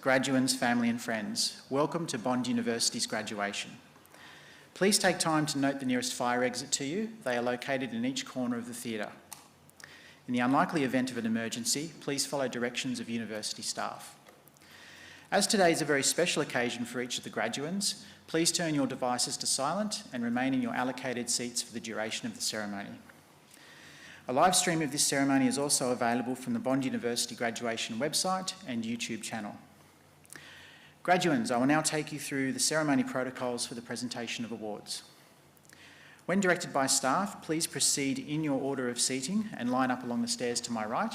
graduands, family and friends, welcome to Bond University's graduation. Please take time to note the nearest fire exit to you. They are located in each corner of the theatre. In the unlikely event of an emergency, please follow directions of university staff. As today is a very special occasion for each of the graduands, please turn your devices to silent and remain in your allocated seats for the duration of the ceremony. A live stream of this ceremony is also available from the Bond University graduation website and YouTube channel. Graduands, I will now take you through the ceremony protocols for the presentation of awards. When directed by staff, please proceed in your order of seating and line up along the stairs to my right.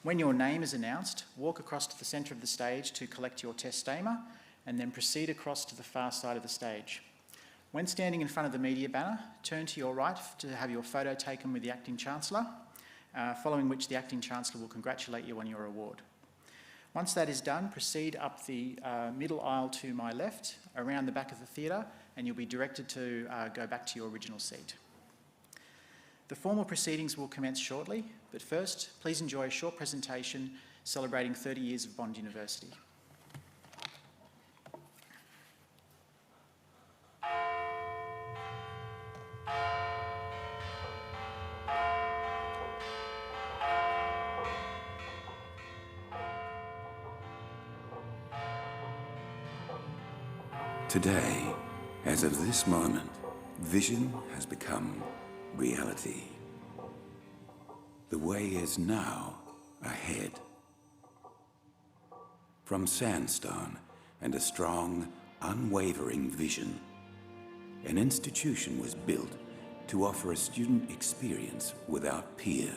When your name is announced, walk across to the centre of the stage to collect your testamer and then proceed across to the far side of the stage. When standing in front of the media banner, turn to your right to have your photo taken with the Acting Chancellor, following which the Acting Chancellor will congratulate you on your award. Once that is done, proceed up the middle aisle to my left, around the back of the theatre, and you'll be directed to go back to your original seat. The formal proceedings will commence shortly, but first, please enjoy a short presentation celebrating 30 years of Bond University. Today, as of this moment, vision has become reality. The way is now ahead. From sandstone and a strong, unwavering vision, an institution was built to offer a student experience without peer.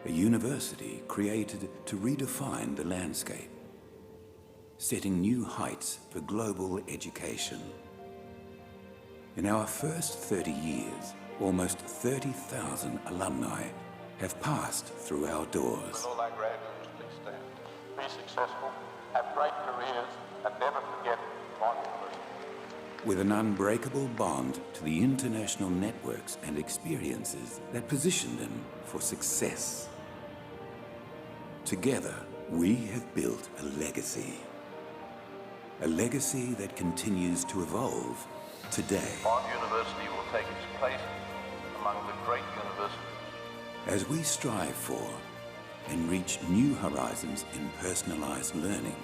A university created to redefine the landscape, setting new heights for global education. In our first 30 years, almost 30,000 alumni have passed through our doors. All our graduates, please stand. Be successful, have great careers, and never forget Bond University. With an unbreakable bond to the international networks and experiences that position them for success. Together, we have built a legacy. A legacy that continues to evolve today. Bond University will take its place among the great universities. As we strive for and reach new horizons in personalized learning,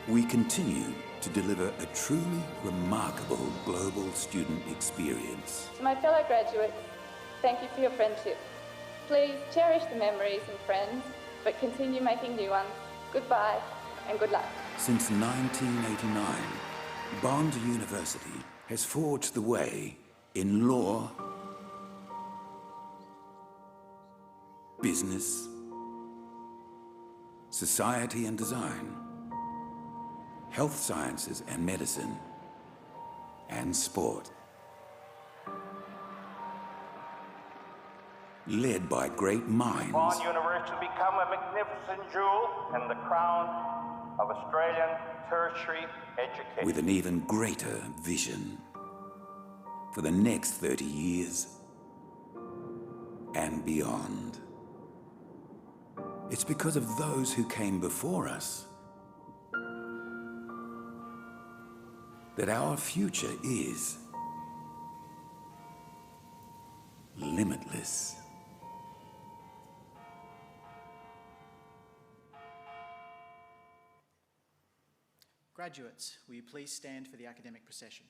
we continue to deliver a truly remarkable global student experience. To my fellow graduates, thank you for your friendship. Please cherish the memories and friends, but continue making new ones. Goodbye and good luck. Since 1989, Bond University has forged the way in law, business, society and design, health sciences and medicine, and sport. Led by great minds. Bond University will become a magnificent jewel in the crown of Australian tertiary education. With an even greater vision for the next 30 years and beyond. It's because of those who came before us that our future is limitless. Graduates, will you please stand for the academic procession?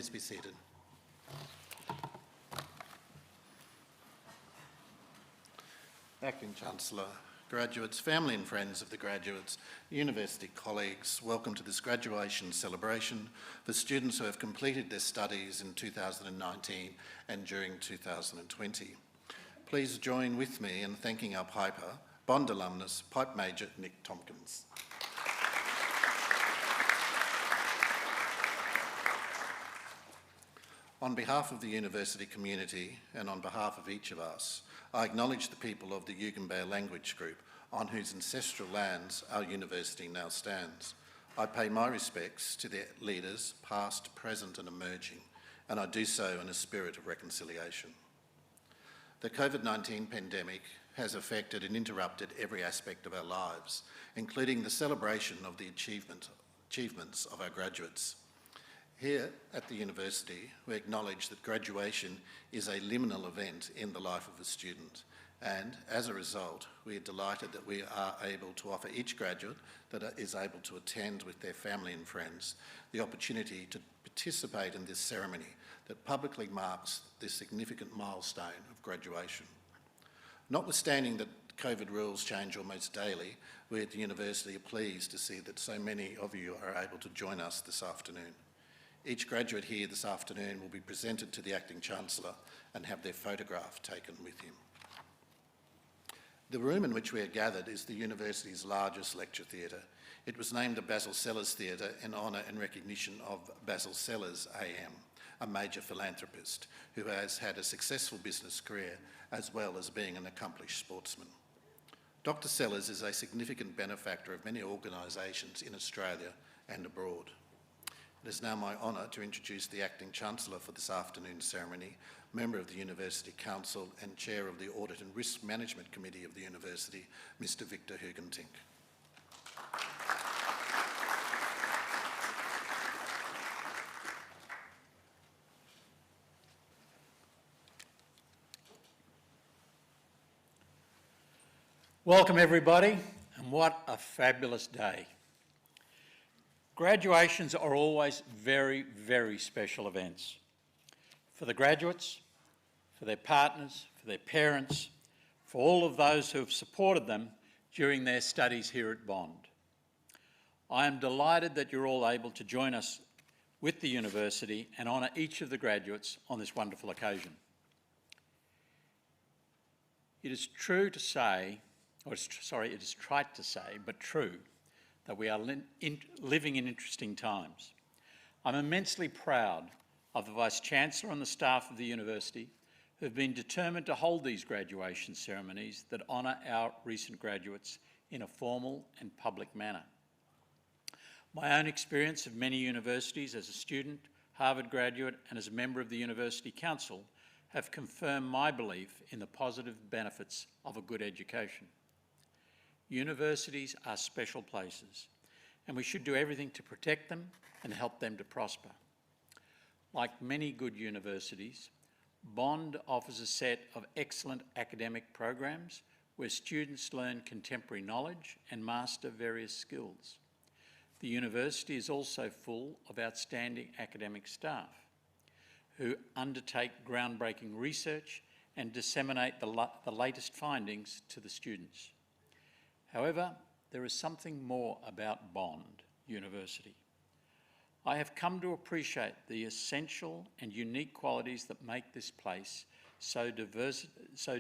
Please be seated. Acting Chancellor, graduates, family and friends of the graduates, university colleagues, welcome to this graduation celebration for students who have completed their studies in 2019 and during 2020. Please join with me in thanking our Piper, Bond alumnus, Pipe Major Nick Tompkins. On behalf of the university community and on behalf of each of us, I acknowledge the people of the Yugambeh language group on whose ancestral lands our university now stands. I pay my respects to their leaders, past, present and emerging, and I do so in a spirit of reconciliation. The COVID-19 pandemic has affected and interrupted every aspect of our lives, including the celebration of the achievements of our graduates. Here at the university, we acknowledge that graduation is a liminal event in the life of a student, and as a result, we are delighted that we are able to offer each graduate that is able to attend with their family and friends the opportunity to participate in this ceremony that publicly marks this significant milestone of graduation. Notwithstanding that COVID rules change almost daily, we at the university are pleased to see that so many of you are able to join us this afternoon. Each graduate here this afternoon will be presented to the Acting Chancellor and have their photograph taken with him. The room in which we are gathered is the university's largest lecture theatre. It was named the Basil Sellers Theatre in honour and recognition of Basil Sellers AM, a major philanthropist who has had a successful business career as well as being an accomplished sportsman. Dr. Sellers is a significant benefactor of many organisations in Australia and abroad. It is now my honour to introduce the Acting Chancellor for this afternoon's ceremony, member of the University Council and Chair of the Audit and Risk Management Committee of the University, Mr. Victor Hugentink. Welcome everybody, and what a fabulous day. Graduations are always very, very special events. For the graduates, for their partners, for their parents, for all of those who have supported them during their studies here at Bond. I am delighted that you're all able to join us with the university and honour each of the graduates on this wonderful occasion. It is trite to say, but true, that we are living in interesting times. I'm immensely proud of the Vice-Chancellor and the staff of the university who have been determined to hold these graduation ceremonies that honour our recent graduates in a formal and public manner. My own experience of many universities as a student, Harvard graduate and as a member of the University Council have confirmed my belief in the positive benefits of a good education. Universities are special places, and we should do everything to protect them and help them to prosper. Like many good universities, Bond offers a set of excellent academic programs where students learn contemporary knowledge and master various skills. The university is also full of outstanding academic staff who undertake groundbreaking research and disseminate the latest findings to the students. However, there is something more about Bond University. I have come to appreciate the essential and unique qualities that make this place so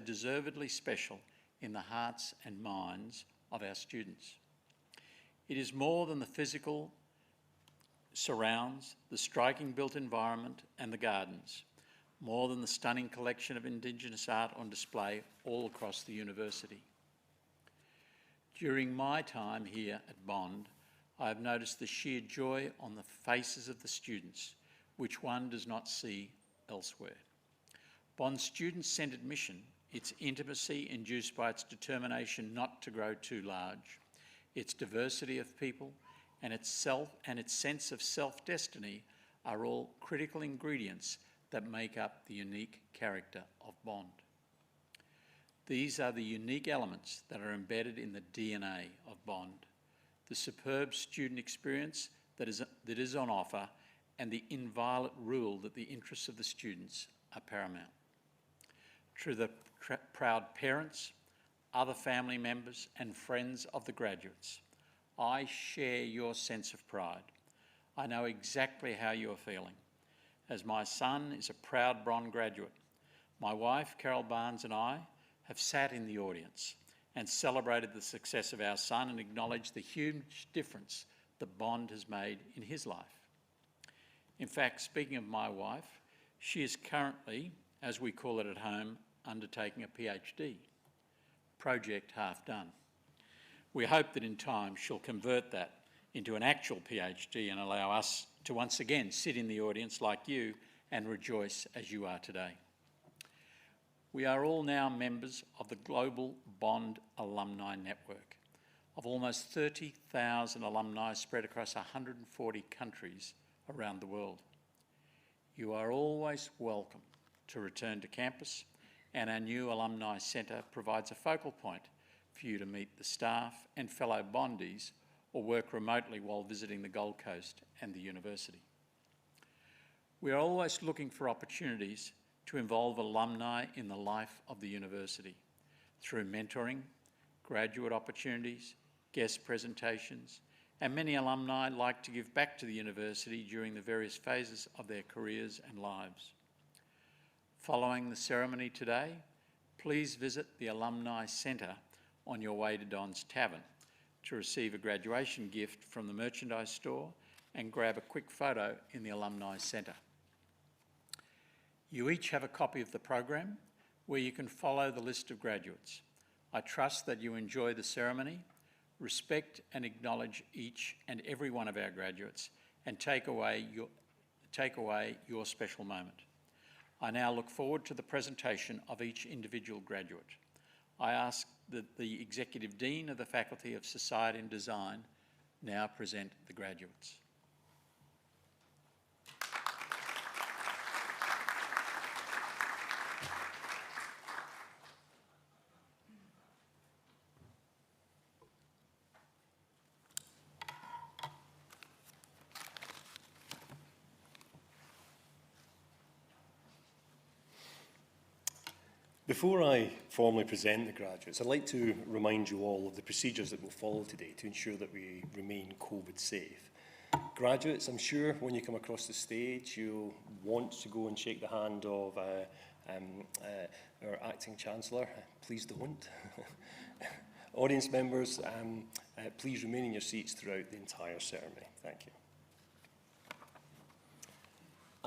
deservedly special in the hearts and minds of our students. It is more than the physical surrounds, the striking built environment and the gardens, more than the stunning collection of Indigenous art on display all across the university. During my time here at Bond, I have noticed the sheer joy on the faces of the students, which one does not see elsewhere. Bond's student-centred mission, its intimacy induced by its determination not to grow too large, its diversity of people, and its sense of self-destiny are all critical ingredients that make up the unique character of Bond. These are the unique elements that are embedded in the DNA of Bond, the superb student experience that is on offer, and the inviolate rule that the interests of the students are paramount. To the proud parents, other family members and friends of the graduates, I share your sense of pride. I know exactly how you are feeling. As my son is a proud Bond graduate, my wife, Carol Barnes, and I have sat in the audience and celebrated the success of our son and acknowledged the huge difference that Bond has made in his life. In fact, speaking of my wife, she is currently, as we call it at home, undertaking a PhD, project half done. We hope that in time she'll convert that into an actual PhD and allow us to once again sit in the audience like you and rejoice as you are today. We are all now members of the Global Bond Alumni Network of almost 30,000 alumni spread across 140 countries around the world. You are always welcome to return to campus, and our new Alumni Centre provides a focal point for you to meet the staff and fellow Bondies or work remotely while visiting the Gold Coast and the university. We are always looking for opportunities to involve alumni in the life of the university through mentoring, graduate opportunities, guest presentations, and many alumni like to give back to the university during the various phases of their careers and lives. Following the ceremony today, please visit the Alumni Centre on your way to Don's Tavern to receive a graduation gift from the merchandise store and grab a quick photo in the Alumni Centre. You each have a copy of the program where you can follow the list of graduates. I trust that you enjoy the ceremony, respect and acknowledge each and every one of our graduates, and take away your special moment. I now look forward to the presentation of each individual graduate. I ask that the Executive Dean of the Faculty of Society and Design now present the graduates. Before I formally present the graduates, I'd like to remind you all of the procedures that will follow today to ensure that we remain COVID safe. Graduates, I'm sure when you come across the stage, you'll want to go and shake the hand of our Acting Chancellor. Please don't. Audience members, please remain in your seats throughout the entire ceremony. Thank you.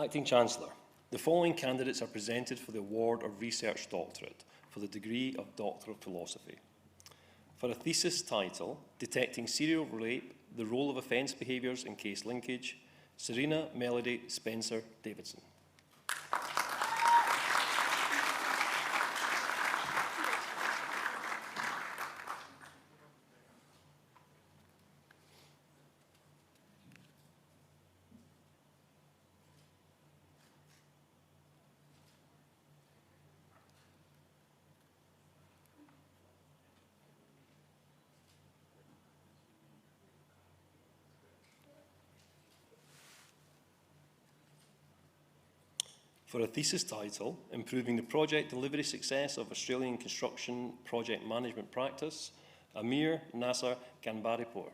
Acting Chancellor. The following candidates are presented for the award of Research Doctorate for the degree of Doctor of Philosophy. For a thesis title, Detecting Serial Rape, the Role of Offence Behaviours in Case Linkage, Serena Melody Spencer Davidson. For a thesis title, Improving the Project Delivery Success of Australian Construction Project Management Practice, Amir Nasser Ganbaripur.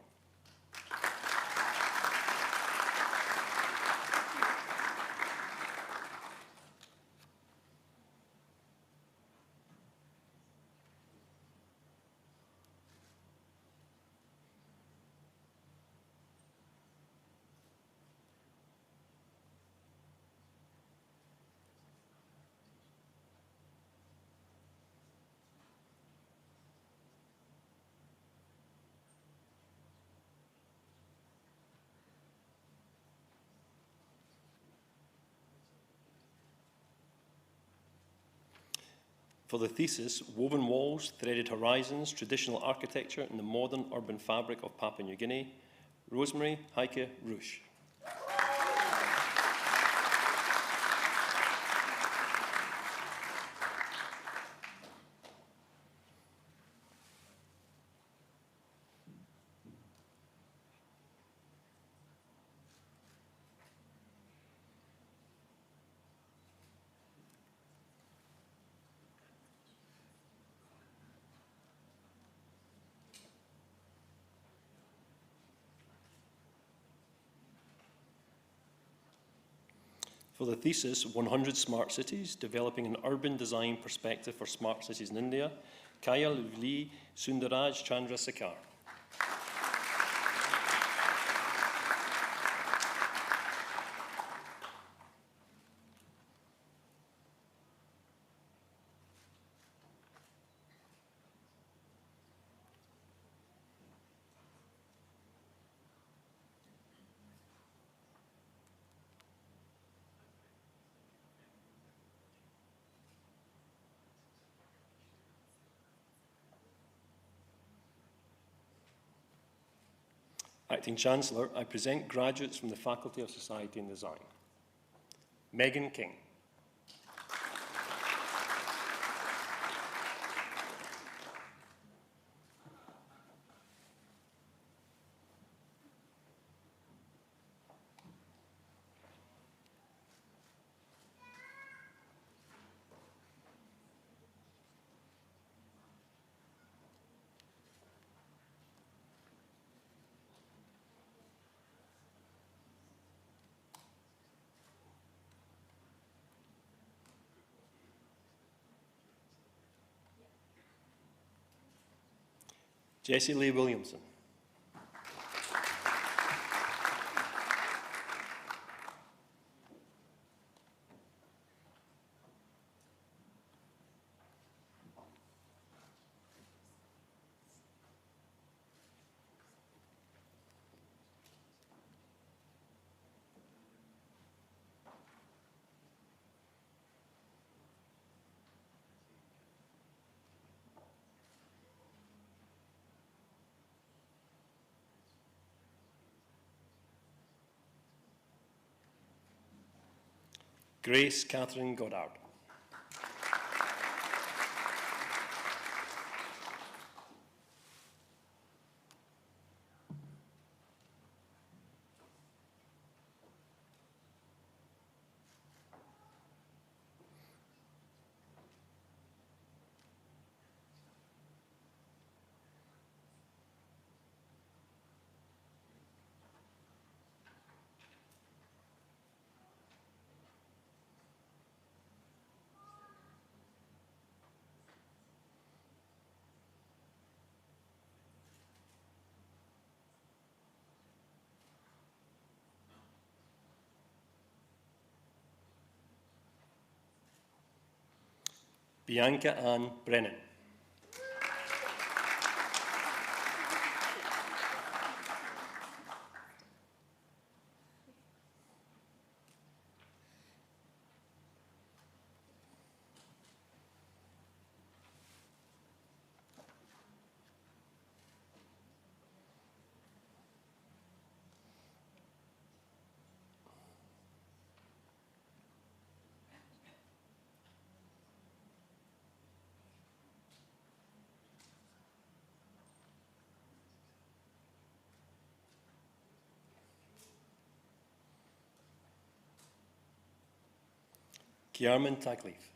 For the thesis, Woven Walls, Threaded Horizons, Traditional Architecture in the Modern Urban Fabric of Papua New Guinea, Rosemary Heike Rusch. For the thesis, 100 Smart Cities, Developing an Urban Design Perspective for Smart Cities in India, Kaya Luvli Sundaraj Chandrasekhar. Acting Chancellor, I present graduates from the Faculty of Society and Design. Megan King. Jessie Lee Williamson. Grace Catherine Goddard. Bianca Ann Brennan. Kiarman Tagleaf.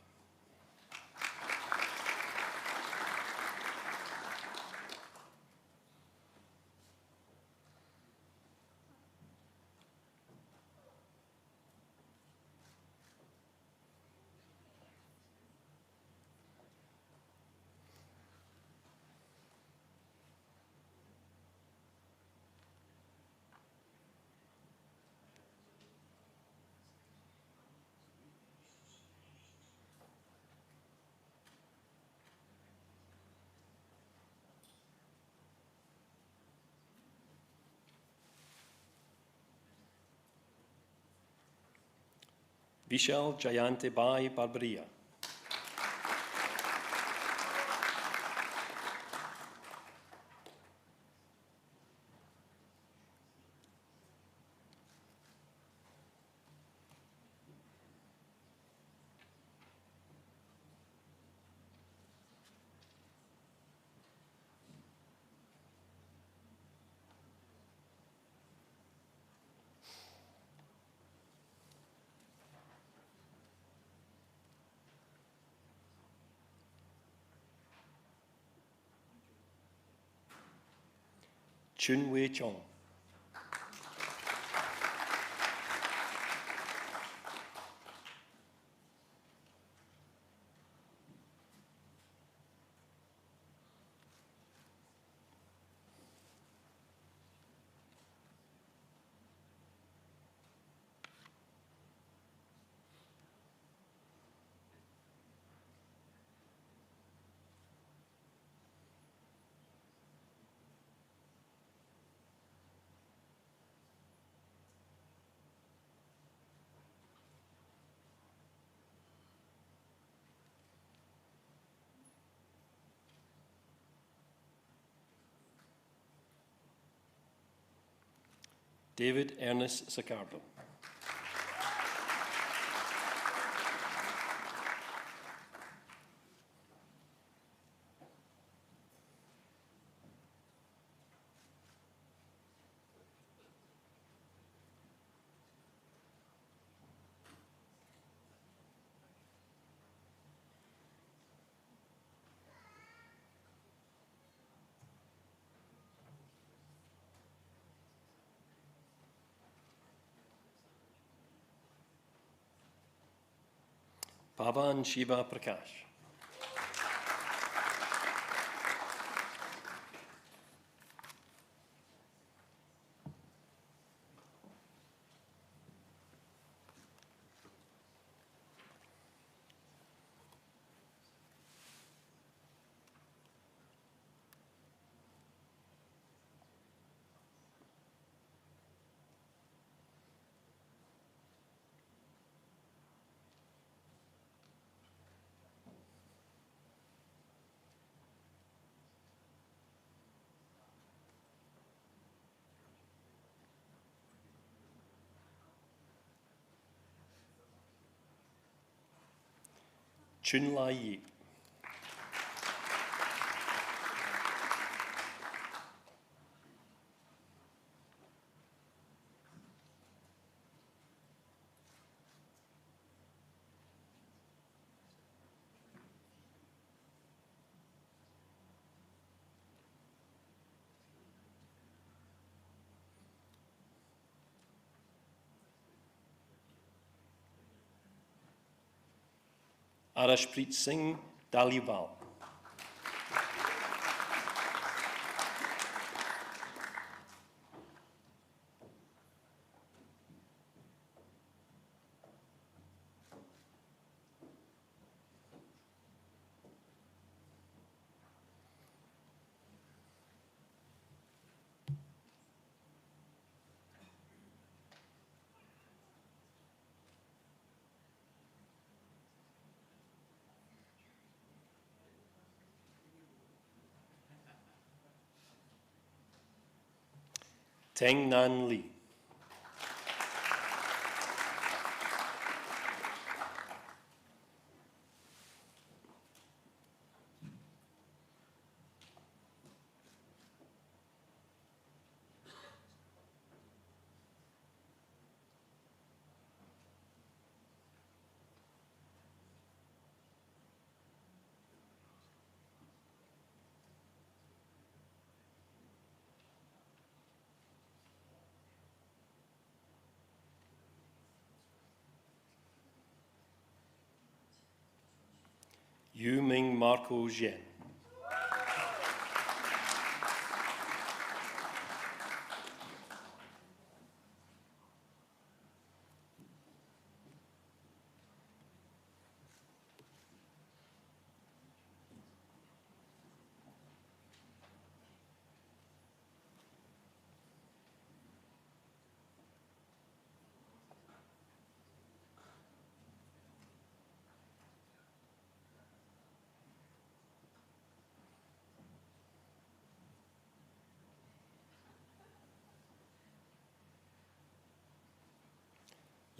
Vishal Jayante Bai Barbaria. Chun Wei Chong. David Ernest Sicardo. Pavan Shiva Prakash. Chun Lai Yi. Arashpreet Singh Daliwal. Teng Nan Lee. Yu Ming Marco Zhen.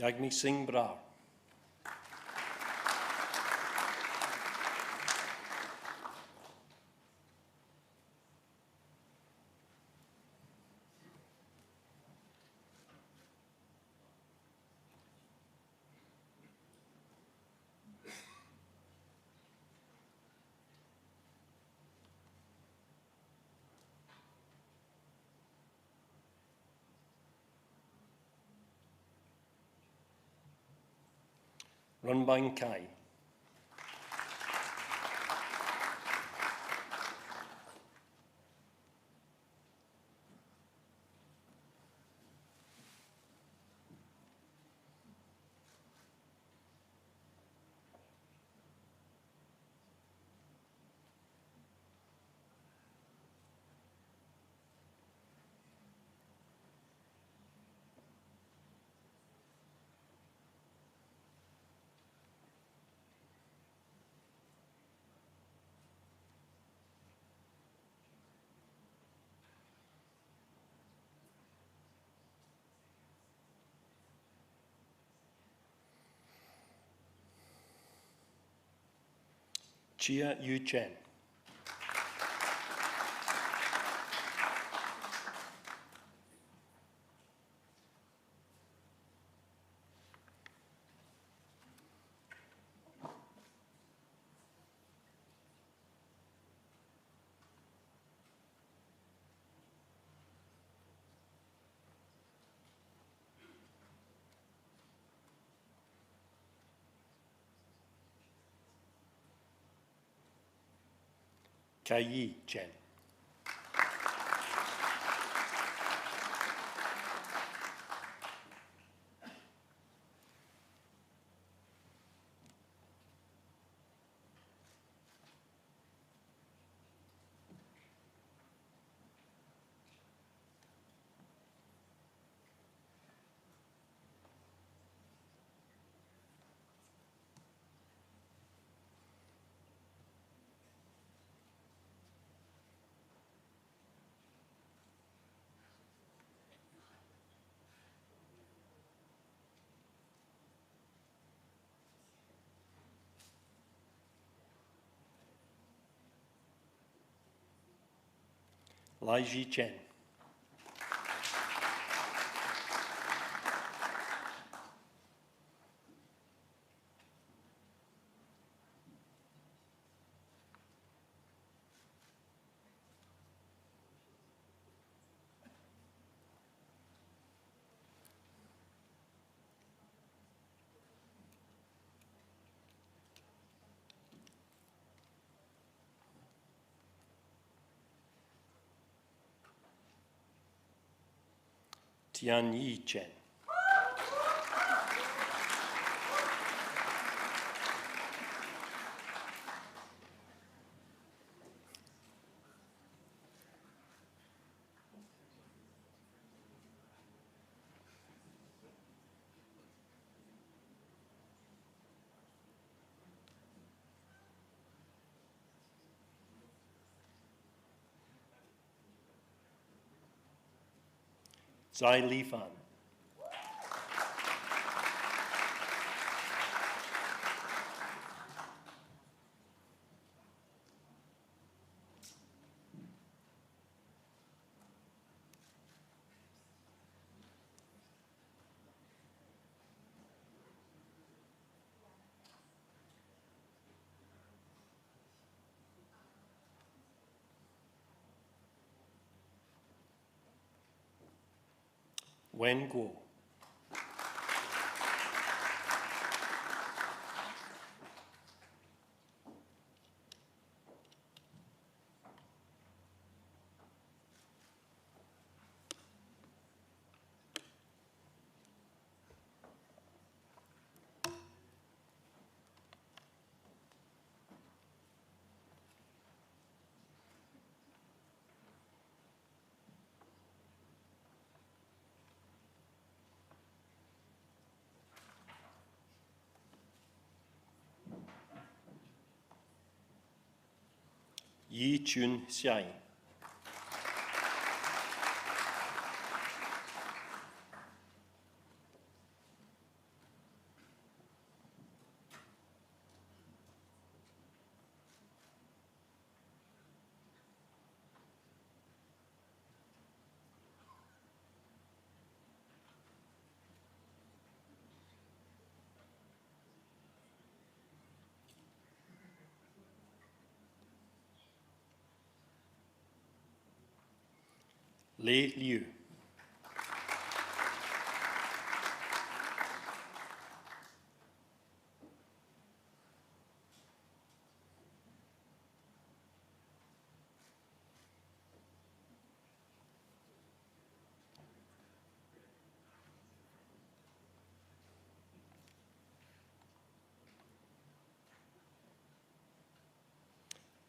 Yagmi Singh Brar. Runbang Kai. Chia Yu Chen. Kai Yi Chen. Lai Ji Chen. Tian Yi Chen. Zai Li Fan. Wen Guo. Yi Chun Xiai. Lei Liu.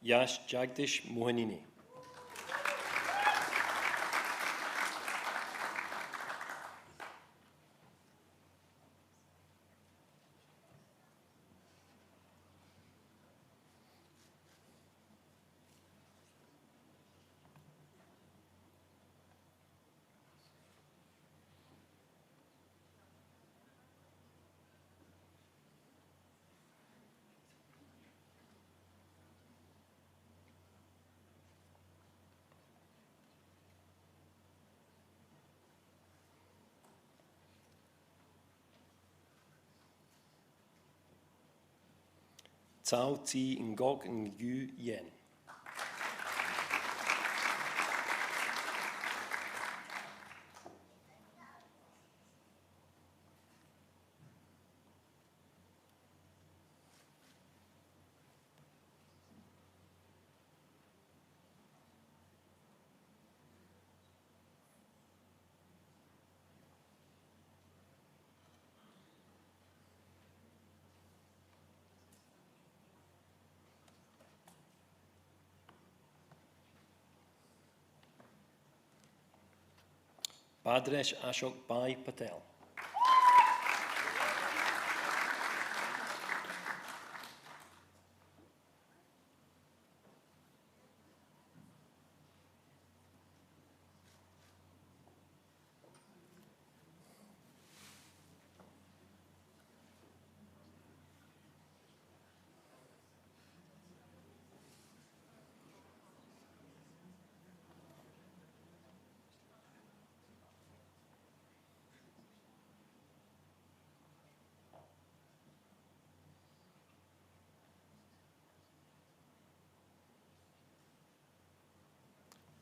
Yash Jagdish Mohanini. Tao Ti Ngok Ngu Yen. Bhadresh Ashok Bhai Patel.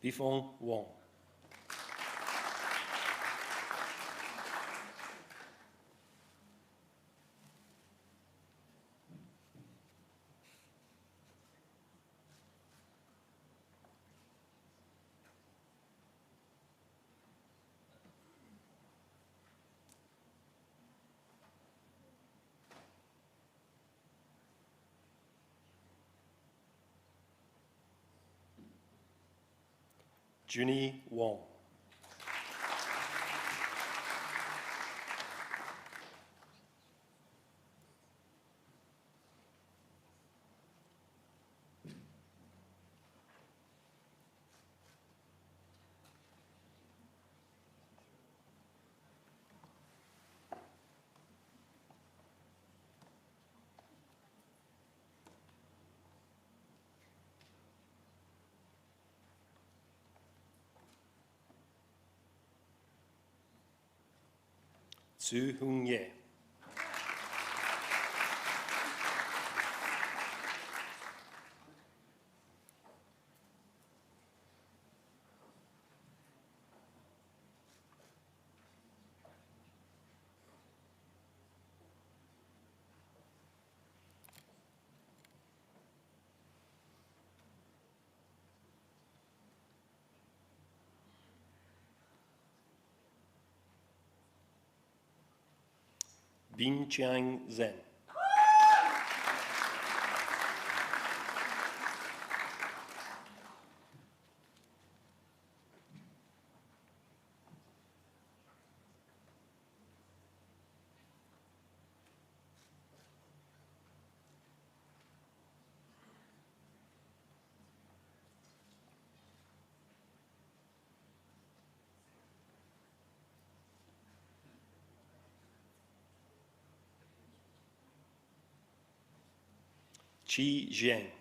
Bifong Wong. Junie Wong. Su Hung Ye. Bin Chiang Zen. Qi Zheng.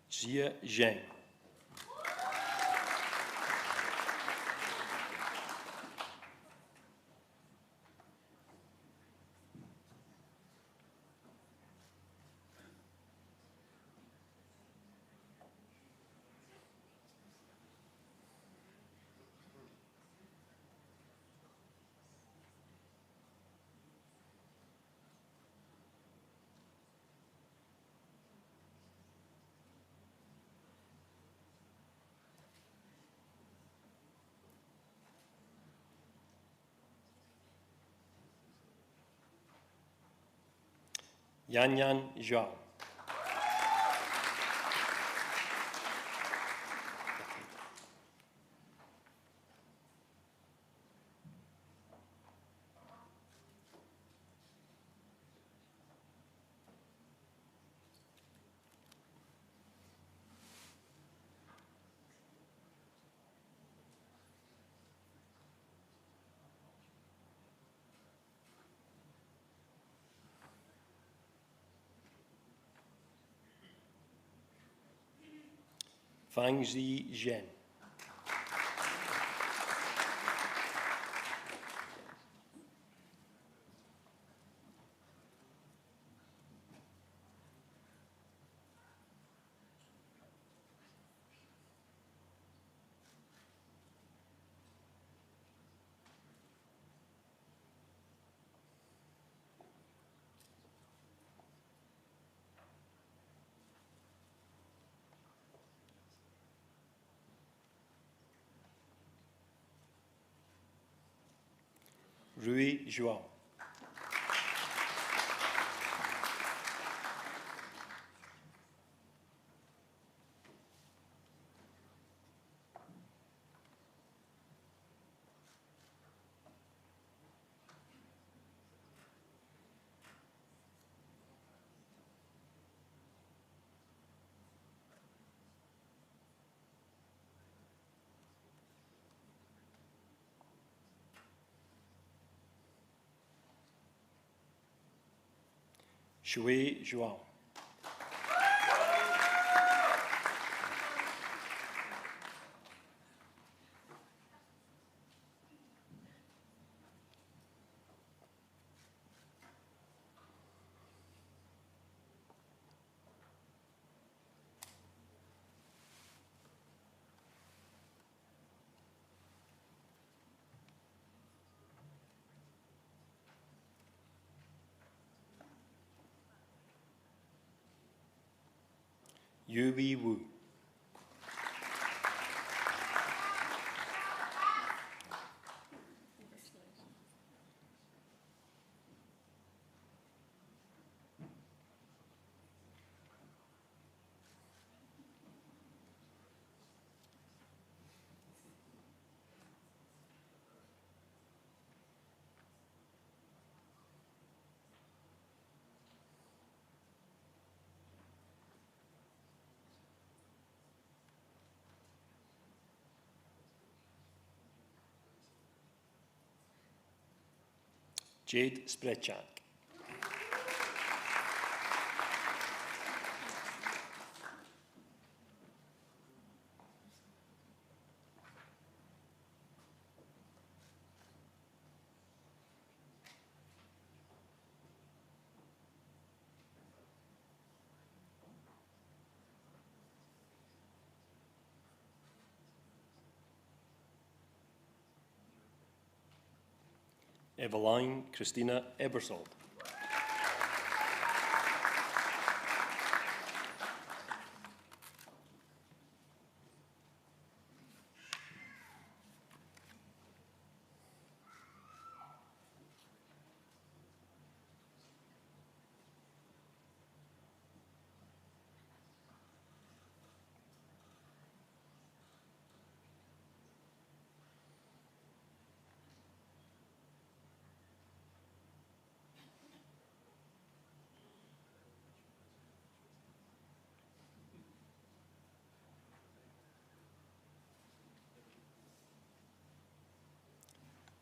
Jia Zheng. Yanyan Zhao. Fangzi Zhen. Rui João. Shui João. Yui Wu. Jade Sprechak. Eveline Christina Ebersold.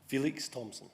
Felix Thompson.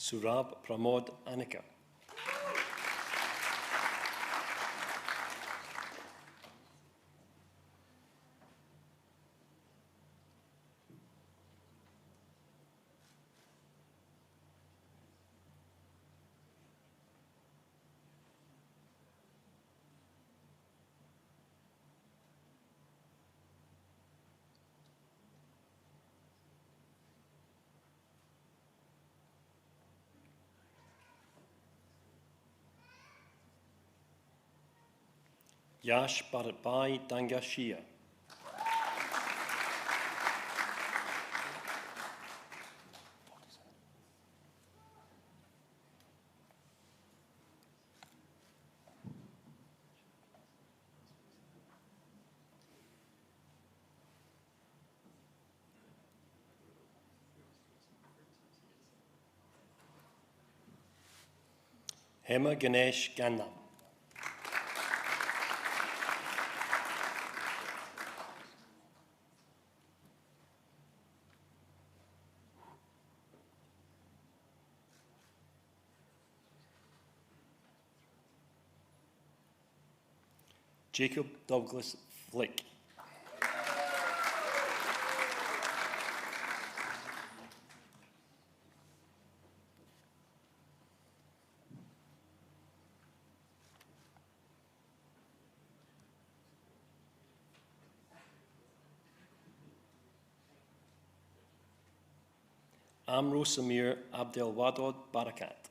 Surab Pramod Anika. Yash Bharatbhai Dangashia. Hema Ganesh Gannam. Jacob Douglas Flick. Amro Samir Abdelwadod Barakat.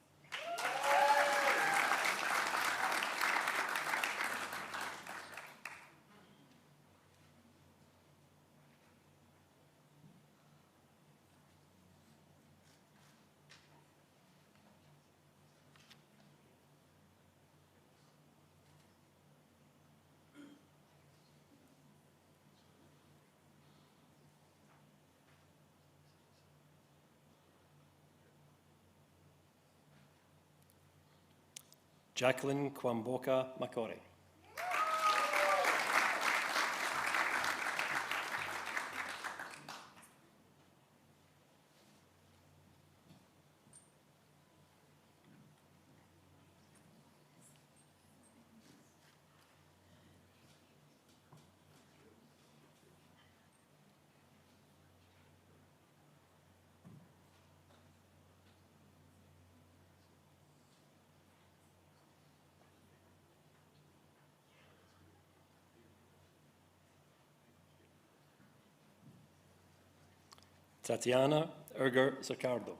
Jacqueline Kwamboka Makore. Tatiana Erger Zaccardo.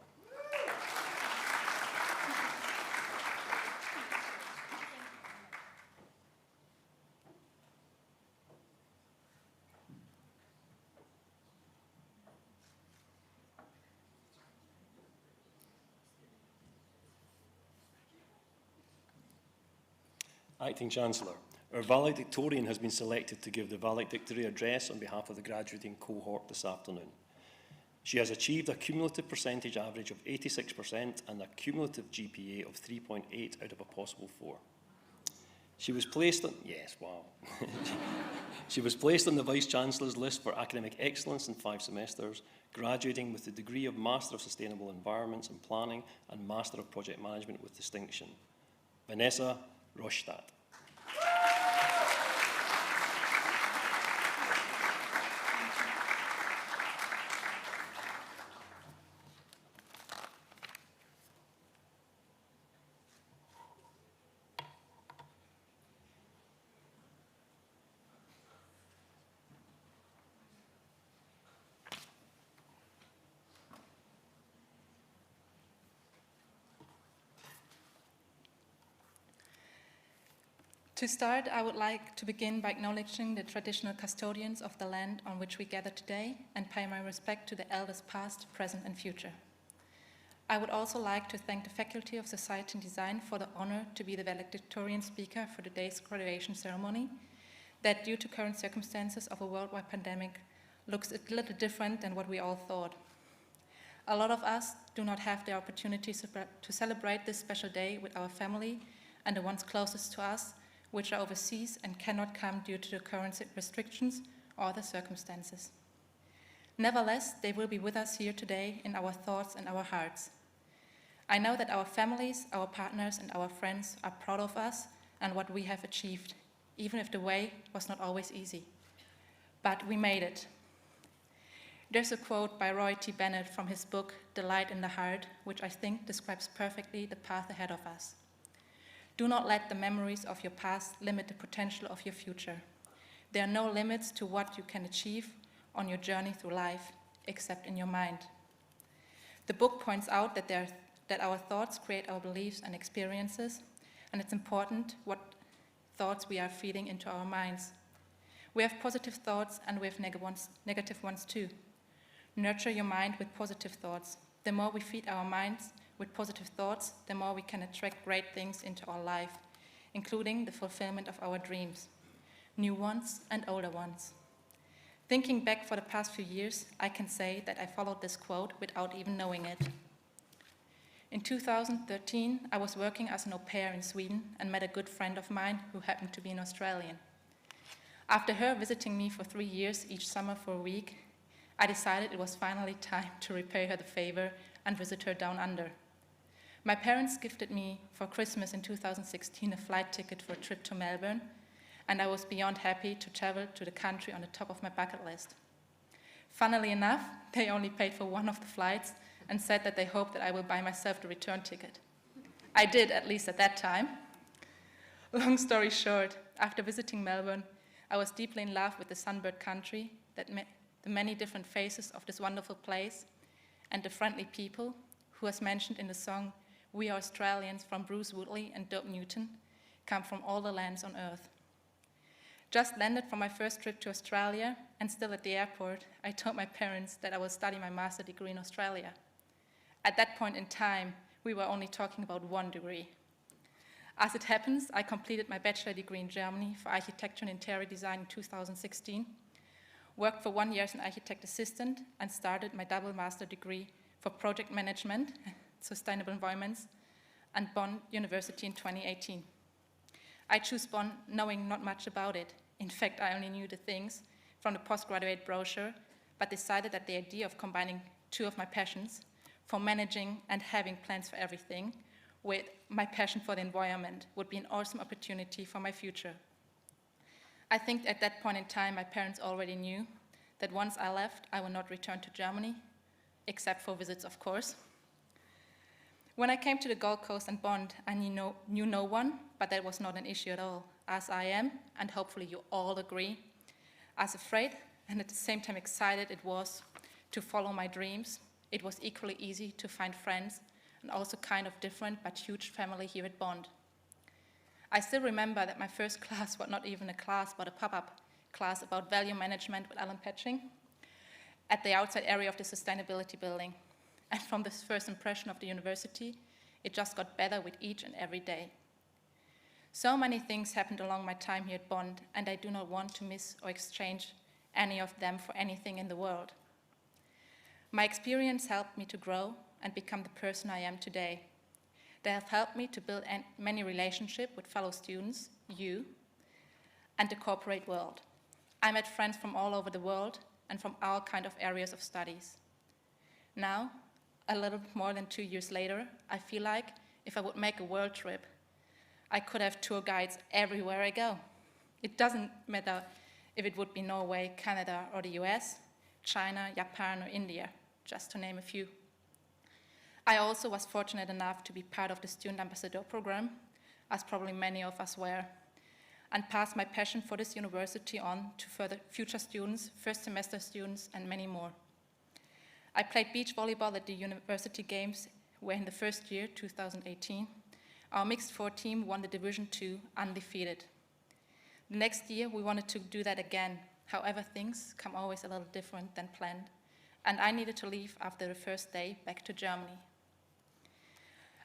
Acting Chancellor. Our Valedictorian has been selected to give the valedictory address on behalf of the graduating cohort this afternoon. She has achieved a cumulative percentage average of 86% and a cumulative GPA of 3.8 out of a possible 4. She was placed on, yes, wow. She was placed on the Vice-Chancellor's list for academic excellence in 5 semesters, graduating with the degree of Master of Sustainable Environments and Planning and Master of Project Management with distinction. Vanessa Rochstadt. To start, I would like to begin by acknowledging the traditional custodians of the land on which we gather today and pay my respect to the elders past, present and future. I would also like to thank the Faculty of Society and Design for the honor to be the valedictorian speaker for today's graduation ceremony that, due to current circumstances of a worldwide pandemic, looks a little different than what we all thought. A lot of us do not have the opportunity to celebrate this special day with our family and the ones closest to us, which are overseas and cannot come due to the current restrictions or the circumstances. Nevertheless, they will be with us here today in our thoughts and our hearts. I know that our families, our partners, and our friends are proud of us and what we have achieved, even if the way was not always easy. But we made it. There's a quote by Roy T. Bennett from his book, The Light in the Heart, which I think describes perfectly the path ahead of us. Do not let the memories of your past limit the potential of your future. There are no limits to what you can achieve on your journey through life, except in your mind. The book points out that our thoughts create our beliefs and experiences, and it's important what thoughts we are feeding into our minds. We have positive thoughts and we have negative ones too. Nurture your mind with positive thoughts. The more we feed our minds with positive thoughts, the more we can attract great things into our life, including the fulfillment of our dreams, new ones and older ones. Thinking back for the past few years, I can say that I followed this quote without even knowing it. In 2013, I was working as an au pair in Sweden and met a good friend of mine who happened to be an Australian. After her visiting me for 3 years each summer for a week, I decided it was finally time to repay her the favor and visit her down under. My parents gifted me for Christmas in 2016 a flight ticket for a trip to Melbourne, and I was beyond happy to travel to the country on the top of my bucket list. Funnily enough, they only paid for one of the flights and said that they hoped that I will buy myself the return ticket. I did, at least at that time. Long story short, after visiting Melbourne, I was deeply in love with the sunbird country, the many different faces of this wonderful place, and the friendly people who, as mentioned in the song We Are Australians from Bruce Woodley and Doug Newton, come from all the lands on earth. Just landed from my first trip to Australia, and still at the airport, I told my parents that I will study my master's degree in Australia. At that point in time, we were only talking about one degree. As it happens, I completed my bachelor degree in Germany for architecture and interior design in 2016, worked for 1 year as an architect assistant, and started my double master degree for project management, sustainable environments, and Bonn University in 2018. I chose Bonn knowing not much about it. In fact, I only knew the things from the postgraduate brochure, but decided that the idea of combining two of my passions, for managing and having plans for everything, with my passion for the environment, would be an awesome opportunity for my future. I think at that point in time, my parents already knew that once I left, I would not return to Germany, except for visits, of course. When I came to the Gold Coast and Bonn, I knew no one, but that was not an issue at all, as I am, and hopefully you all agree, as afraid and at the same time excited it was to follow my dreams. It was equally easy to find friends, and also kind of different but huge family here at Bonn. I still remember that my first class was not even a class, but a pop-up class about value management with Alan Patching at the outside area of the sustainability building. And from this first impression of the university, it just got better with each and every day. So many things happened along my time here at Bonn, and I do not want to miss or exchange any of them for anything in the world. My experience helped me to grow and become the person I am today. They have helped me to build many relationships with fellow students, you, and the corporate world. I met friends from all over the world and from all kinds of areas of studies. Now, a little more than 2 years later, I feel like if I would make a world trip, I could have tour guides everywhere I go. It doesn't matter if it would be Norway, Canada, or the US, China, Japan, or India, just to name a few. I also was fortunate enough to be part of the Student Ambassador program, as probably many of us were, and passed my passion for this university on to further future students, first semester students, and many more. I played beach volleyball at the University Games, where in the first year, 2018, our mixed 4 team won the Division 2 undefeated. The next year, we wanted to do that again. However, things come always a little different than planned, and I needed to leave after the first day back to Germany.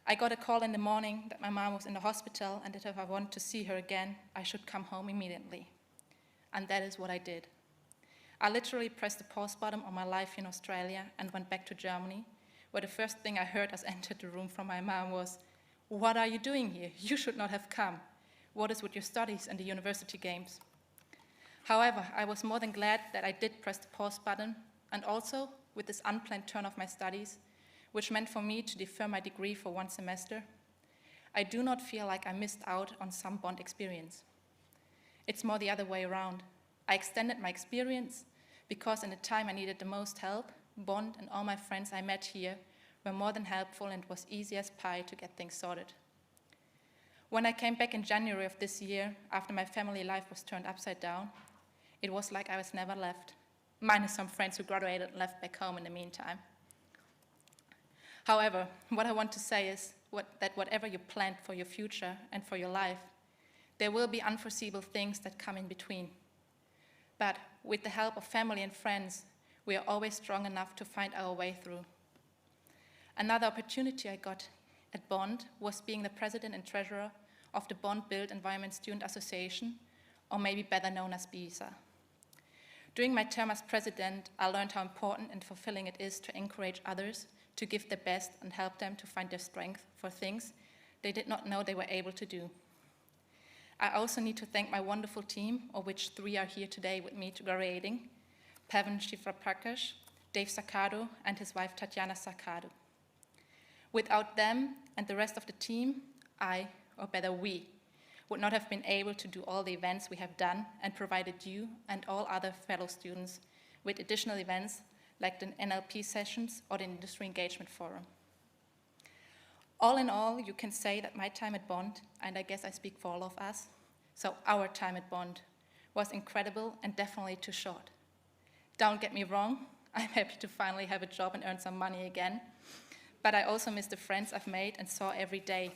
I got a call in the morning that my mom was in the hospital and that if I wanted to see her again, I should come home immediately. And that is what I did. I literally pressed the pause button on my life in Australia and went back to Germany, where the first thing I heard as I entered the room from my mom was, "What are you doing here? You should not have come. What is with your studies and the University Games?" However, I was more than glad that I did press the pause button, and also with this unplanned turn of my studies, which meant for me to defer my degree for 1 semester, I do not feel like I missed out on some Bonn experience. It's more the other way around. I extended my experience because in the time I needed the most help, Bonn and all my friends I met here were more than helpful, and it was easy as pie to get things sorted. When I came back in January of this year, after my family life was turned upside down, it was like I was never left, minus some friends who graduated and left back home in the meantime. However, what I want to say is that whatever you planned for your future and for your life, there will be unforeseeable things that come in between. But with the help of family and friends, we are always strong enough to find our way through. Another opportunity I got at Bonn was being the president and treasurer of the Bonn Built Environment Student Association, or maybe better known as BISA. During my term as president, I learned how important and fulfilling it is to encourage others to give their best and help them to find their strength for things they did not know they were able to do. I also need to thank my wonderful team, of which 3 are here today with me to graduating: Pavan Shifra-Prakash, Dave Sakado, and his wife Tatiana Sakado. Without them and the rest of the team, I, or better we, would not have been able to do all the events we have done and provided you and all other fellow students with additional events like the NLP sessions or the Industry Engagement Forum. All in all, you can say that my time at Bond, and I guess I speak for all of us, so our time at Bond, was incredible and definitely too short. Don't get me wrong, I'm happy to finally have a job and earn some money again, but I also miss the friends I've made and saw every day,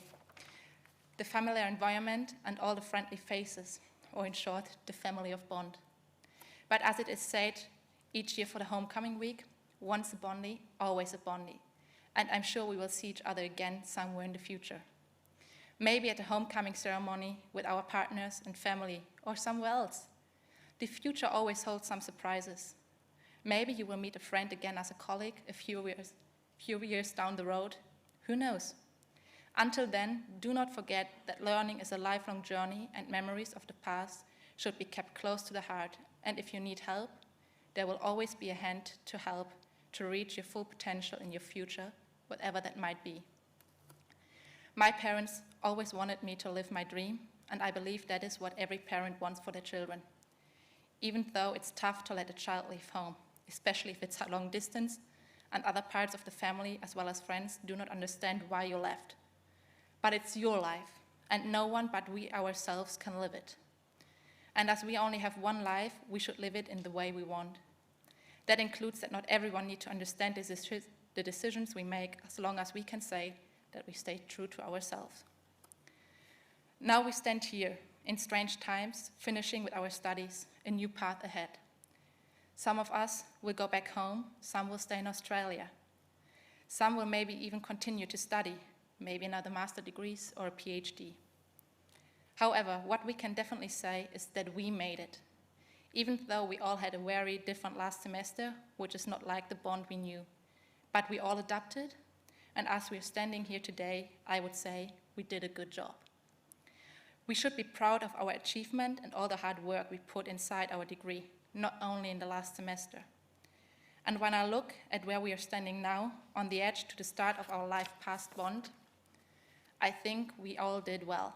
the familiar environment and all the friendly faces, or in short, the family of Bond. But as it is said each year for the homecoming week, once a Bondie, always a Bondie. And I'm sure we will see each other again somewhere in the future. Maybe at the homecoming ceremony with our partners and family, or somewhere else. The future always holds some surprises. Maybe you will meet a friend again as a colleague a few years down the road. Who knows? Until then, do not forget that learning is a lifelong journey and memories of the past should be kept close to the heart. And if you need help, there will always be a hand to help to reach your full potential in your future, whatever that might be. My parents always wanted me to live my dream, and I believe that is what every parent wants for their children. Even though it's tough to let a child leave home, especially if it's a long distance, and other parts of the family as well as friends do not understand why you left. But it's your life, and no one but we ourselves can live it. And as we only have one life, we should live it in the way we want. That includes that not everyone needs to understand the decisions we make, as long as we can say that we stay true to ourselves. Now we stand here in strange times, finishing with our studies, a new path ahead. Some of us will go back home, some will stay in Australia. Some will maybe even continue to study, maybe another master's degrees or a PhD. However, what we can definitely say is that we made it. Even though we all had a very different last semester, which is not like the Bond we knew. But we all adapted, and as we're standing here today, I would say we did a good job. We should be proud of our achievement and all the hard work we put inside our degree, not only in the last semester. And when I look at where we are standing now, on the edge to the start of our life past Bond, I think we all did well.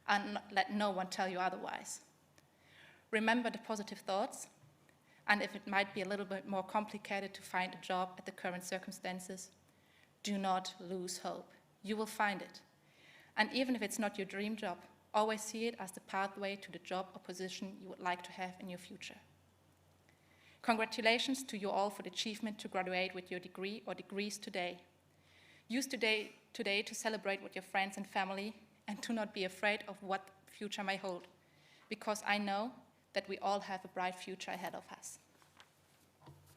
And let no one tell you otherwise. Remember the positive thoughts, and if it might be a little bit more complicated to find a job at the current circumstances, do not lose hope. You will find it. And even if it's not your dream job, always see it as the pathway to the job or position you would like to have in your future. Congratulations to you all for the achievement to graduate with your degree or degrees today. Use today to celebrate with your friends and family, and do not be afraid of what the future may hold, because I know that we all have a bright future ahead of us.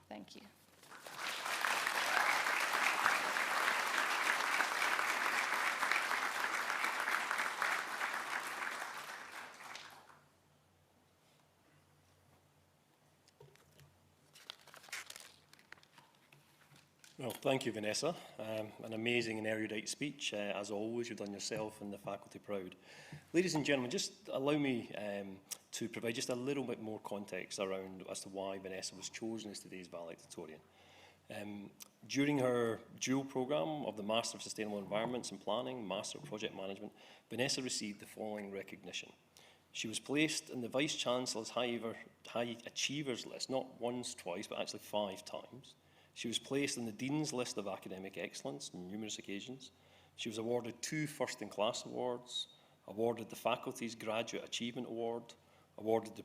Thank you. Well, thank you, Vanessa. An amazing and erudite speech. As always, you've done yourself and the faculty proud. Ladies and gentlemen, just allow me to provide just a little bit more context around as to why Vanessa was chosen as today's valedictorian. During her dual programme of the Master of Sustainable Environments and Planning, Master of Project Management, Vanessa received the following recognition. She was placed in the Vice Chancellor's High Achievers list, not once, twice, but actually 5 times. She was placed on the Dean's List of Academic Excellence on numerous occasions. She was awarded 2 first-in-class awards, awarded the Faculty's Graduate Achievement Award, awarded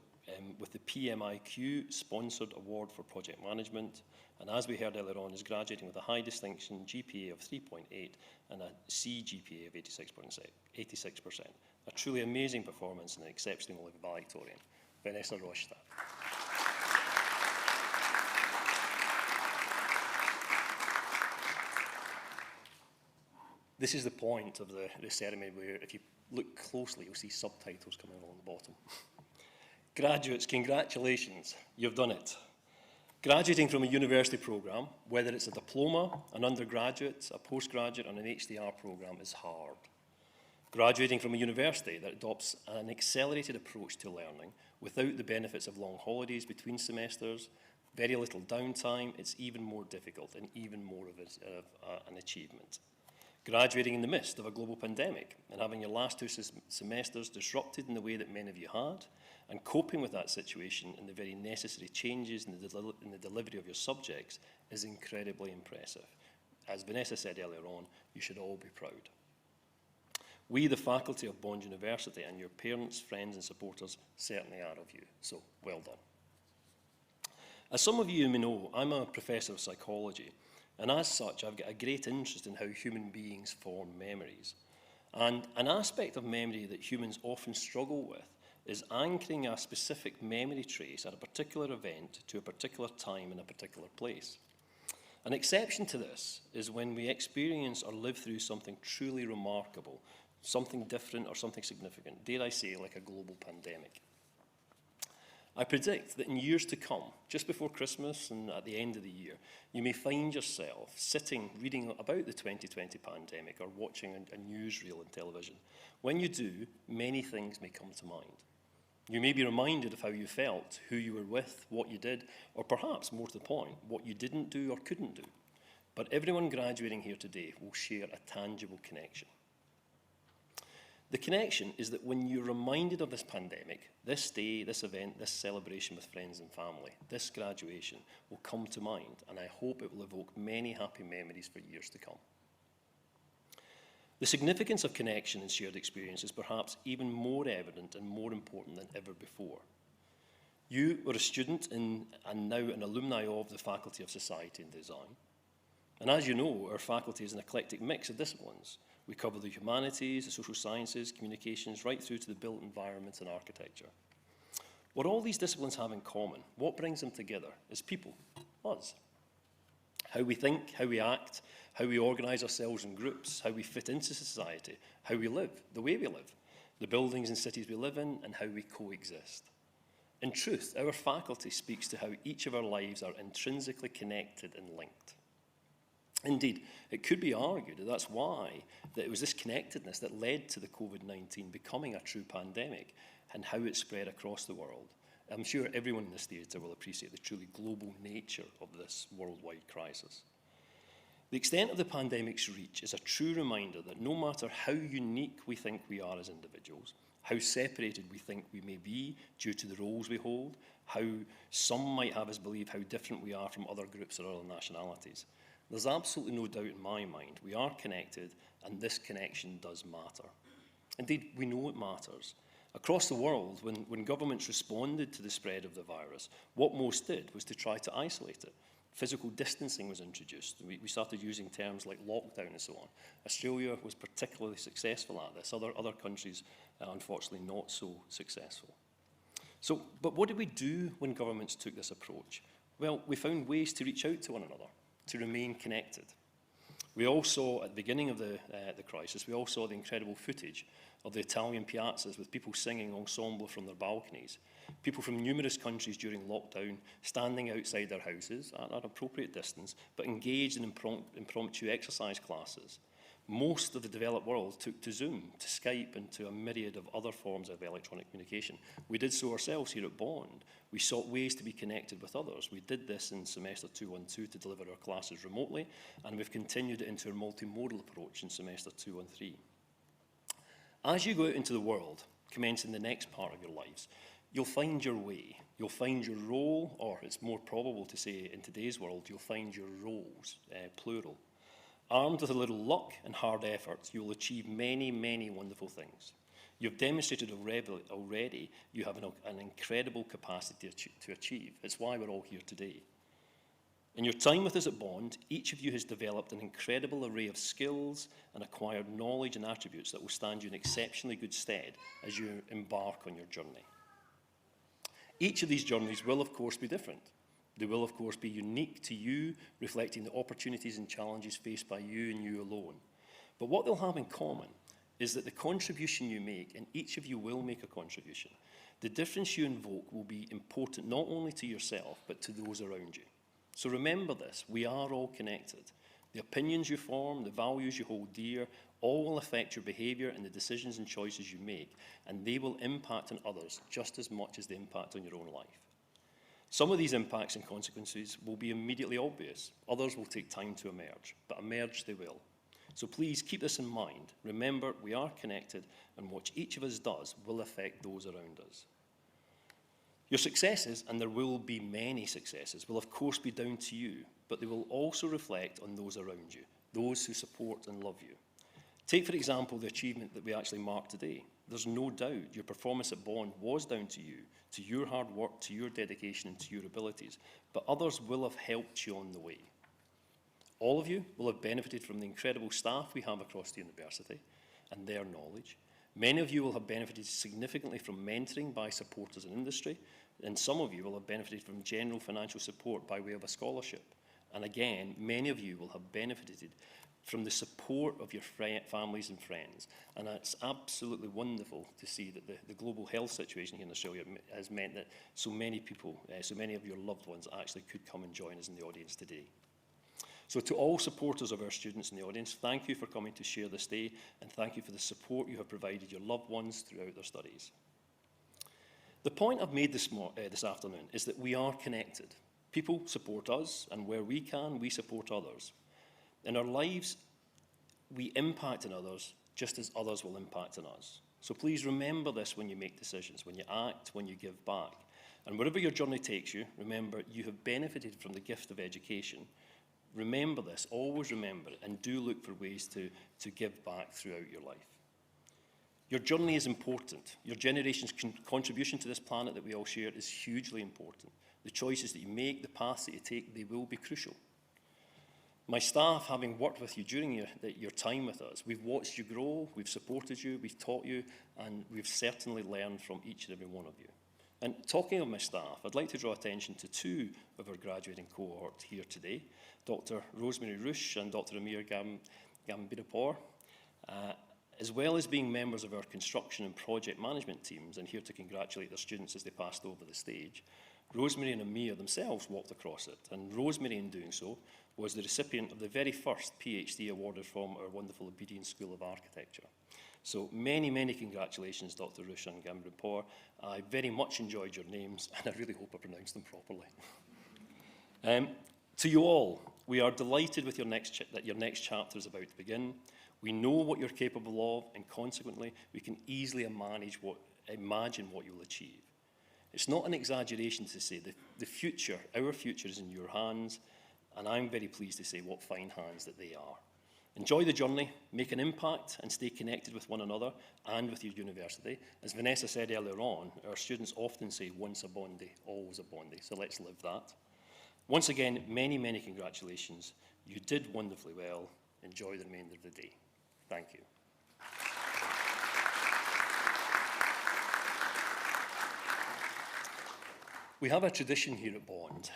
with the PMIQ Sponsored Award for Project Management, and as we heard earlier on, is graduating with a high distinction GPA of 3.8 and a C GPA of 86%. A truly amazing performance and an exceptional valedictorian. Vanessa Rochstadt. This is the point of the ceremony where, if you look closely, you'll see subtitles coming along the bottom. Graduates, congratulations, you've done it. Graduating from a university programme, whether it's a diploma, an undergraduate, a postgraduate, or an HDR programme, is hard. Graduating from a university that adopts an accelerated approach to learning without the benefits of long holidays between semesters, very little downtime, it's even more difficult and even more of an achievement. Graduating in the midst of a global pandemic and having your last 2 semesters disrupted in the way that many of you had, and coping with that situation and the very necessary changes in the delivery of your subjects is incredibly impressive. As Vanessa said earlier on, you should all be proud. We, the faculty of Bond University, and your parents, friends and supporters certainly are of you, so well done. As some of you may know, I'm a professor of psychology, and as such I've got a great interest in how human beings form memories. And an aspect of memory that humans often struggle with is anchoring a specific memory trace at a particular event to a particular time in a particular place. An exception to this is when we experience or live through something truly remarkable, something different or something significant, dare I say, like a global pandemic. I predict that in years to come, just before Christmas and at the end of the year, you may find yourself sitting reading about the 2020 pandemic or watching a newsreel on television. When you do, many things may come to mind. You may be reminded of how you felt, who you were with, what you did, or perhaps, more to the point, what you didn't do or couldn't do. But everyone graduating here today will share a tangible connection. The connection is that when you're reminded of this pandemic, this day, this event, this celebration with friends and family, this graduation will come to mind, and I hope it will evoke many happy memories for years to come. The significance of connection and shared experience is perhaps even more evident and more important than ever before. You were a student in, and now an alumni of, the Faculty of Society and Design. And as you know, our faculty is an eclectic mix of disciplines. We cover the humanities, the social sciences, communications, right through to the built environment and architecture. What all these disciplines have in common, what brings them together, is people, us. How we think, how we act, how we organise ourselves in groups, how we fit into society, how we live, the way we live, the buildings and cities we live in, and how we coexist. In truth, our faculty speaks to how each of our lives are intrinsically connected and linked. Indeed, it could be argued that that's why that it was this connectedness that led to the COVID-19 becoming a true pandemic and how it spread across the world. I'm sure everyone in this theatre will appreciate the truly global nature of this worldwide crisis. The extent of the pandemic's reach is a true reminder that no matter how unique we think we are as individuals, how separated we think we may be due to the roles we hold, how some might have us believe how different we are from other groups or other nationalities, there's absolutely no doubt in my mind we are connected, and this connection does matter. Indeed, we know it matters. Across the world, when governments responded to the spread of the virus, what most did was to try to isolate it. Physical distancing was introduced. We started using terms like lockdown and so on. Australia was particularly successful at this. Other countries, unfortunately, not so successful. But what did we do when governments took this approach? Well, we found ways to reach out to one another, to remain connected. We all saw, at the beginning of the crisis, we all saw the incredible footage of the Italian piazzas with people singing ensemble from their balconies, people from numerous countries during lockdown standing outside their houses at an appropriate distance, but engaged in impromptu exercise classes. Most of the developed world took to Zoom, to Skype, and to a myriad of other forms of electronic communication. We did so ourselves here at Bond. We sought ways to be connected with others. We did this in semester 212 to deliver our classes remotely, and we've continued it into our multimodal approach in semester 213. As you go out into the world, commencing the next part of your lives, you'll find your way. You'll find your role, or it's more probable to say in today's world, you'll find your roles, plural. Armed with a little luck and hard effort, you will achieve many, many wonderful things. You've demonstrated already you have an incredible capacity to achieve. It's why we're all here today. In your time with us at Bond, each of you has developed an incredible array of skills and acquired knowledge and attributes that will stand you in exceptionally good stead as you embark on your journey. Each of these journeys will, of course, be different. They will, of course, be unique to you, reflecting the opportunities and challenges faced by you and you alone. But what they'll have in common is that the contribution you make, and each of you will make a contribution, the difference you invoke will be important not only to yourself, but to those around you. So remember this, we are all connected. The opinions you form, the values you hold dear, all will affect your behaviour and the decisions and choices you make, and they will impact on others just as much as they impact on your own life. Some of these impacts and consequences will be immediately obvious. Others will take time to emerge, but emerge they will. So please keep this in mind. Remember, we are connected, and what each of us does will affect those around us. Your successes, and there will be many successes, will of course be down to you, but they will also reflect on those around you, those who support and love you. Take, for example, the achievement that we actually marked today. There's no doubt your performance at Bond was down to you, to your hard work, to your dedication and to your abilities, but others will have helped you on the way. All of you will have benefited from the incredible staff we have across the university and their knowledge. Many of you will have benefited significantly from mentoring by supporters in industry, and some of you will have benefited from general financial support by way of a scholarship. And again, many of you will have benefited from the support of your families and friends. And it's absolutely wonderful to see that the global health situation here in Australia has meant that so many people, so many of your loved ones actually could come and join us in the audience today. So to all supporters of our students in the audience, thank you for coming to share this day, and thank you for the support you have provided your loved ones throughout their studies. The point I've made this afternoon is that we are connected. People support us, and where we can, we support others. In our lives, we impact on others just as others will impact on us. So please remember this when you make decisions, when you act, when you give back. And wherever your journey takes you, remember you have benefited from the gift of education. Remember this, always remember it, and do look for ways to give back throughout your life. Your journey is important. Your generation's contribution to this planet that we all share is hugely important. The choices that you make, the paths that you take, they will be crucial. My staff, having worked with you during your time with us, we've watched you grow, we've supported you, we've taught you, and we've certainly learned from each and every one of you. And talking of my staff, I'd like to draw attention to two of our graduating cohort here today, Dr. Rosemary Rush and Dr. Amir Gambirapour, as well as being members of our construction and project management teams, and here to congratulate their students as they passed over the stage. Rosemary and Amir themselves walked across it, and Rosemary, in doing so, was the recipient of the very first PhD awarded from our wonderful Obedience School of Architecture. So many, many congratulations, Dr. Rush and Gambirapour. I very much enjoyed your names, and I really hope I pronounced them properly. To you all, we are delighted with that your next chapter is about to begin. We know what you're capable of, and consequently, we can easily imagine what you'll achieve. It's not an exaggeration to say that the future, our future, is in your hands, and I'm very pleased to say what fine hands that they are. Enjoy the journey, make an impact, and stay connected with one another and with your university. As Vanessa said earlier on, our students often say, once a Bondi, always a Bondi, so let's live that. Once again, many, many congratulations. You did wonderfully well. Enjoy the remainder of the day. Thank you. We have a tradition here at Bond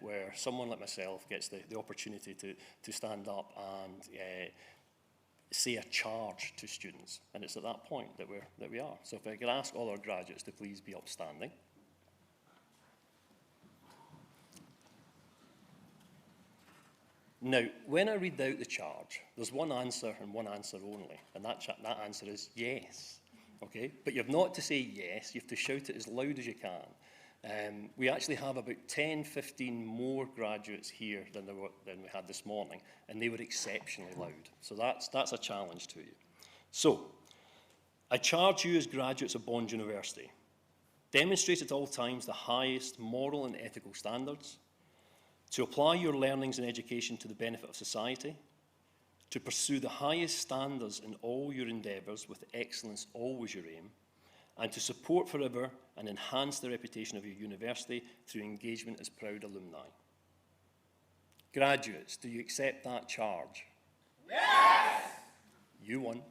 where someone like myself gets the opportunity to stand up and say a charge to students. And it's at that point that we are. So if I could ask all our graduates to please be upstanding. Now, when I read out the charge, there's one answer and one answer only, and that answer is yes, okay? But you have not to say yes, you have to shout it as loud as you can. We actually have about 10, 15 more graduates here than we had this morning, and they were exceptionally loud. So that's a challenge to you. So, I charge you as graduates of Bond University, demonstrate at all times the highest moral and ethical standards, to apply your learnings and education to the benefit of society, to pursue the highest standards in all your endeavours with excellence always your aim, and to support forever and enhance the reputation of your university through engagement as proud alumni. Graduates, do you accept that charge? Yes! You won.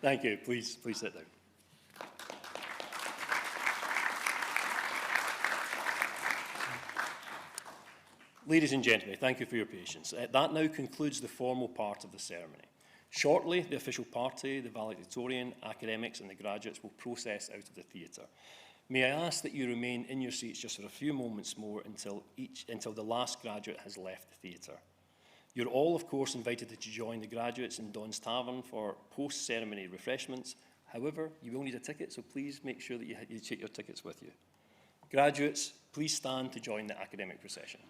Thank you. Please sit down. Ladies and gentlemen, thank you for your patience. That now concludes the formal part of the ceremony. Shortly, the official party, the valedictorian, academics and the graduates will process out of the theatre. May I ask that you remain in your seats just for a few moments more until the last graduate has left the theatre. You're all, of course, invited to join the graduates in Don's Tavern for post-ceremony refreshments. However, you will need a ticket, so please make sure that you take your tickets with you. Graduates, please stand to join the academic procession.